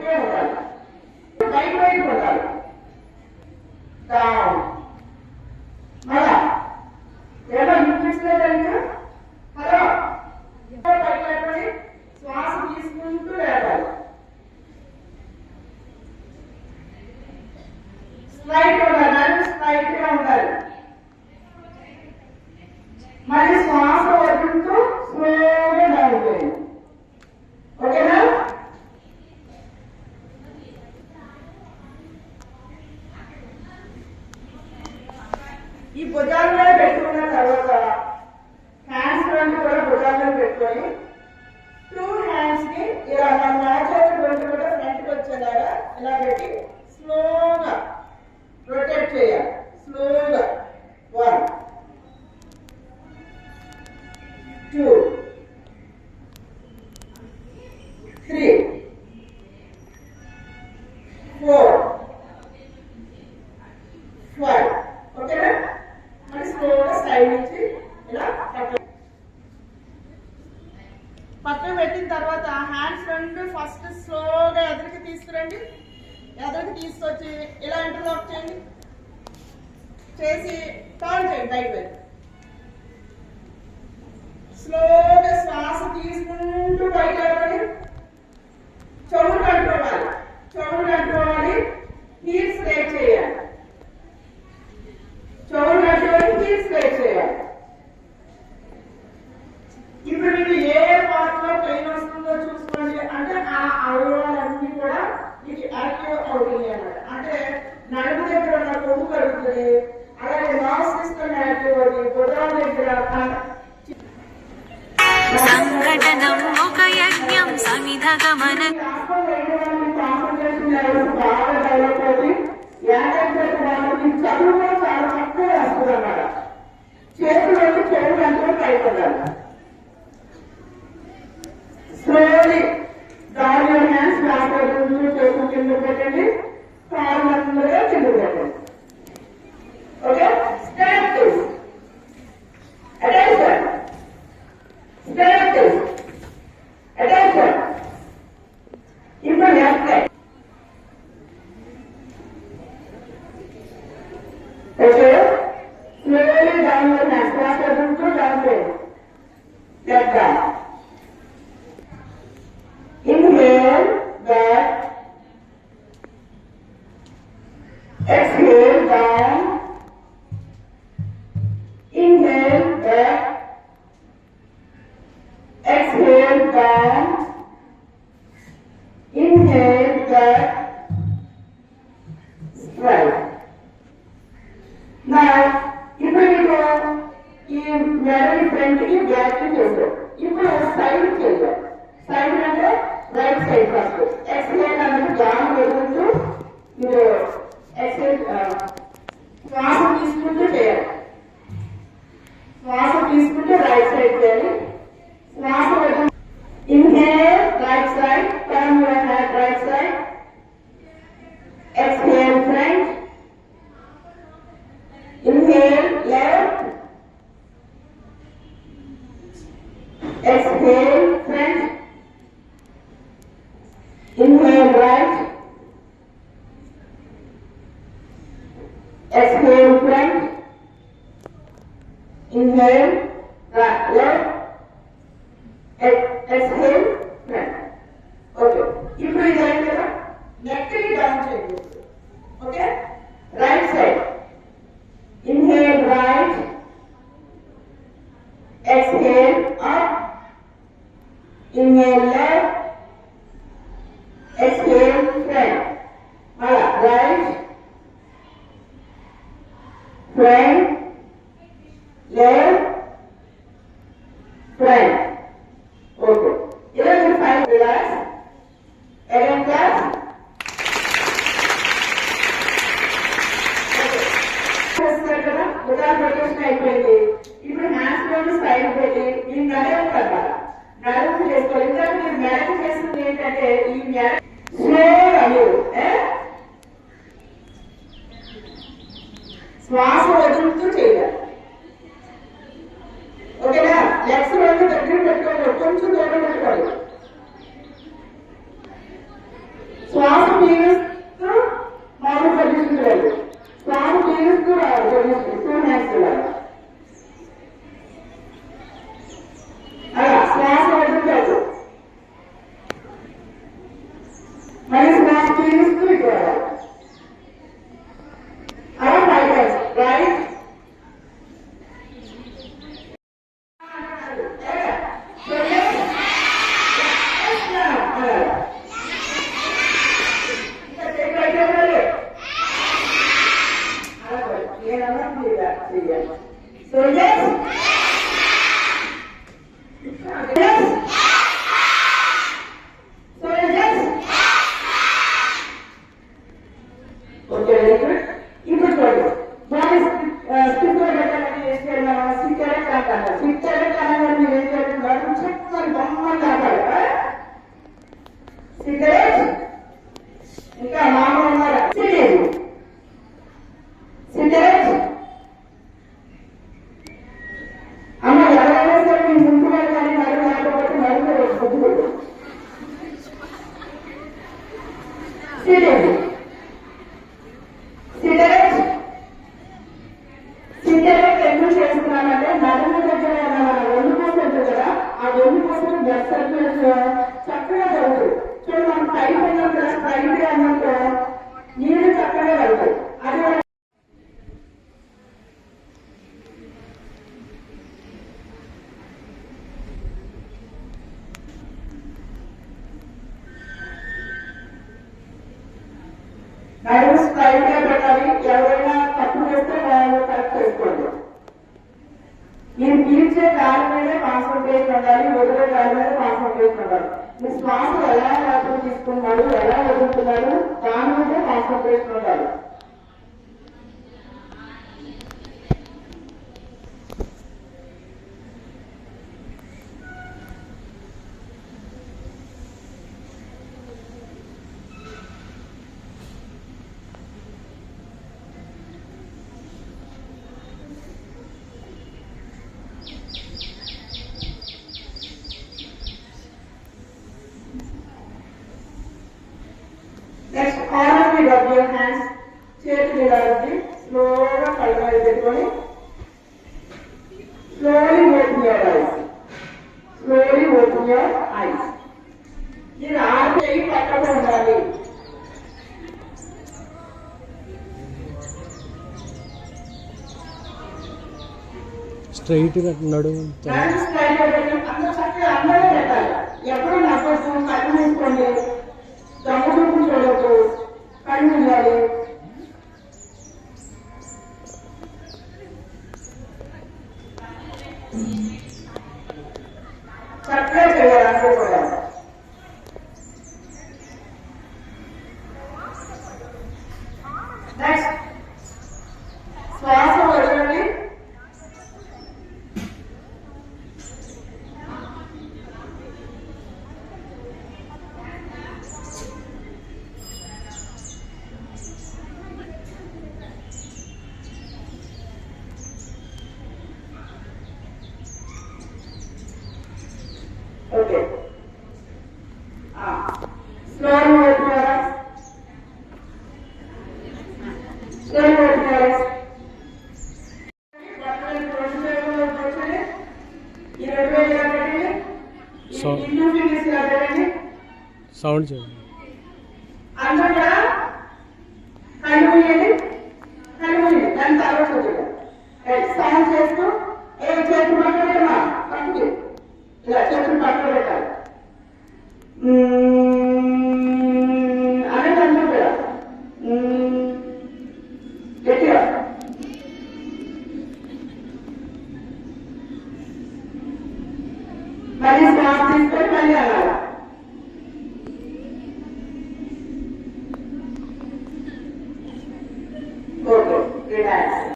గట్టిగా ఉండాలి, బయట బయట ఉండాలి. డౌన్ మళ్ళా ఏదో వినిపించలేదంటే హలో పైకి లేపండి. శ్వాస తీసుకుంటూ లేపాలి. స్ట్రైట్ ఉండాలి, స్ట్రైట్ గా ఉండాలి. మళ్ళీ శ్వాస వదులుతూ స్లోగా డౌన్ చేయండి. ఓకేనా? ఈ భుజాల మీద పెట్టుకున్న తర్వాత హ్యాండ్స్ రెండు కూడా భుజాల మీద పెట్టుకొని 2 హ్యాండ్స్ ని ఇలా మన మ్యాచ్ రెండు కూడా ఫ్రంట్కి వచ్చేలాగా ఇలా పెట్టి స్లోగా రొటేట్ చేయాలి. స్లోగా 1 2 3 4 5. ఓకేనా? మరి స్లోగా సైడ్ నుంచి ఇలా పక్కన పెట్టిన తర్వాత హ్యాండ్స్ రెండు ఫస్ట్ స్లోగా ఎదురుకి తీసుకురండి. ఎదురుకి తీసుకొచ్చి ఇలా ఇంటర్లాక్ చేయండి. చేసి టర్న్ చేయండి రైట్ వైపు. స్లోగా శ్వాస తీసుకుంటూ బయట చెవులు కట్టుకోవాలి. చెవులు కట్టుకోవాలి. హీల్స్ రేట్ చేయాలి. చెవులు కట్టుకొని హీల్స్ రేట్ చేయాలి. ఇప్పుడు మీకు ఏ పార్ట్ లో పెయిన్ వస్తుందో చూసుకోండి. అంటే ఆ అవయవాలన్నీ కూడా మీకు యాక్టివ్ అవుతుంది అన్నమాట. అంటే నడుము దగ్గర ఉన్న కొవ్వు కలుగుతుంది. అలాగే నర్వ్ సిస్టమ్ యాక్టివ్ అవుతుంది. భుజాల దగ్గర సంఘటనం ఒక యజ్ఞం సమిధగమన కాన్సంట్రేషన్ లెవెల్స్ బాగా డెవలప్ అవుతుంది. చదువులో చాలా తక్కువ వస్తుంది అన్నమాట. చేతులు చెవులు అంతా పైపడాలి. Slowly down your hands. Last చేతులు కింద పెట్టండి. కాళ్ళు అందరూ కింద పెట్టండి. Okay? Stand please. Attention. Stand please. Attention. ఇప్పుడు left side. Okay? Slowly down your hands. Last down చేయండి. Left down. Inhale back, exhale down, inhale back, exhale down, inhale back, straight. Now, ఇప్పుడు మీకు ఈ మెడని ఫ్రంట్ కి back కి చేస్తారు. ఇప్పుడు side చేయాలి. సైడ్ అంటే రైట్ సైడ్ ఫస్ట్. ఎక్స్హేల్ అంటే జాన్ వదులుతూ మీరు ఎక్స్హేల్ శ్వాస తీసుకుంటూ చేయాలి. శ్వాస తీసుకుంటూ రైట్ సైడ్ చేయాలి. శ్వాస వదులు. Inhale right side. Turn your head right side. Exhale front. Inhale left. Exhale front. Inhale right. Exhale front. Inhale right, left. Exhale front. Okay. ఇప్పుడు ఇది అయింది కదా, నెక్ ని డౌన్ చేయండి. Okay? Right side. Inhale right. Exhale up. Inhale left. Exhale front. Right. Front. Left. Front. Okay. Here you find relax. Again class. అయిపోయింది. ఇప్పుడు hands లో side పెట్టి ఈ నడవ కదా నడుము చేసుకోవాలి. ఇంకా మీరు మేనేజ్ చేస్తుంది ఏంటంటే ఈ స్లోగా మీరు శ్వాస వదులుతూ చేయాలి. ఓకేనా? లెగ్స్ రెండు దగ్గర పెట్టుకోవాలి. కొంచెం దూరం పెట్టుకోవాలి. శ్వాస పీలుస్తూ మామూలు పొజిషన్ లేదు, శ్వాస పీలుస్తూ రావాలి పొజిషన్ 2 హ్యాండ్స్ ఇవ్వాలి. అలా శ్వాస వదులుతాడు, మళ్ళీ శ్వాస పీలుస్తూ ఇటు రావాలి. అలా 5 times. Right So yes. Yes. So yes. Okay, very good. ఇప్పుడు చూడండి, బాడీ స్టిక్ పెట్టాలని ఏం చేయాలి? స్టిక్కరే కాకాలి, స్టిక్కరే కావాలి. మీరు ఏం చేస్తున్నారు? చెప్పాలి, బొమ్మలు కావాలి. సిగరెట్ ఇంకా మామూలు ఉన్నారా? సిగరెట్ సిగరెట్ అమ్మ ఎవరైనా సరే మీ ముందు కానీ మరి లేకపోతే మరింత పొద్దుకోదు. సిగరెట్ సిగరెట్ సిగరెట్ ఎందుకు చేస్తున్నానంటే నడుము దగ్గర మన ఒళ్ళు కోసం ఉంటుంది కదా, ఆ ఒళ్ళు కోసం బ్లడ్ సర్క్యులేషన్ చక్కగా జరుగుతుంది. చూడండి, మనం టైట్ అయినప్పుడు స్ట్రైట్ గా అన్నట్టు నీళ్లు చక్కగా వెళ్తాయి. అది నడుము స్ట్రైట్ గా పెట్టాలి. ఎవరైనా తప్పు చేస్తే వాళ్ళు కరెక్ట్ చేసుకోండి. మీరు పీల్చే దాని మీదే కాన్సన్ట్రేషన్ ఉండాలి, వదిలే దాని మీద కాన్సన్ట్రేషన్ ఉండాలి. మీ శ్వాస ఎలా లోపల తీసుకున్నాడు, ఎలా వదులుతున్నాడు, దాని మీదే కాన్సన్ట్రేషన్ ఉండాలి. నెక్స్ట్ కార్నర్ మీద your hands, చేతులు ఇలా పెట్టి స్లోగా కళ్ళ మీద పెట్టుకొని slowly open your eyes. Slowly open your eyes. మీరు ఆగి పక్కన ఉండాలి. స్ట్రైట్ గా నడుము స్ట్రైట్ గా అంత చక్కగా అందరూ పెట్టాలి. ఎప్పుడు నవ్వచ్చు, కళ్ళు మూసుకోండి, దమ్ము చూడవచ్చు, కళ్ళు ఉండాలి. చక్కగా చేయాలి అనుకోకూడదు. నెక్స్ట్ శ్వాస వదలండి. Okay, slowly open your eyes. Slowly open your eyes. Sound చేయండి. అందరూ కూడా కళ్ళు మూయండి, కళ్ళు మూయండి, దాని తర్వాత చూడండి. సౌండ్ చేస్తూ చేతులు పక్కన పెట్టమా, పక్కకి ఇలా చేతులు పక్కన పెట్టాలి అనేది అందరూ కూడా గట్టిగా. మళ్ళీ శ్వాస తీసుకొని మళ్ళీ అనాలి. Okay, relax.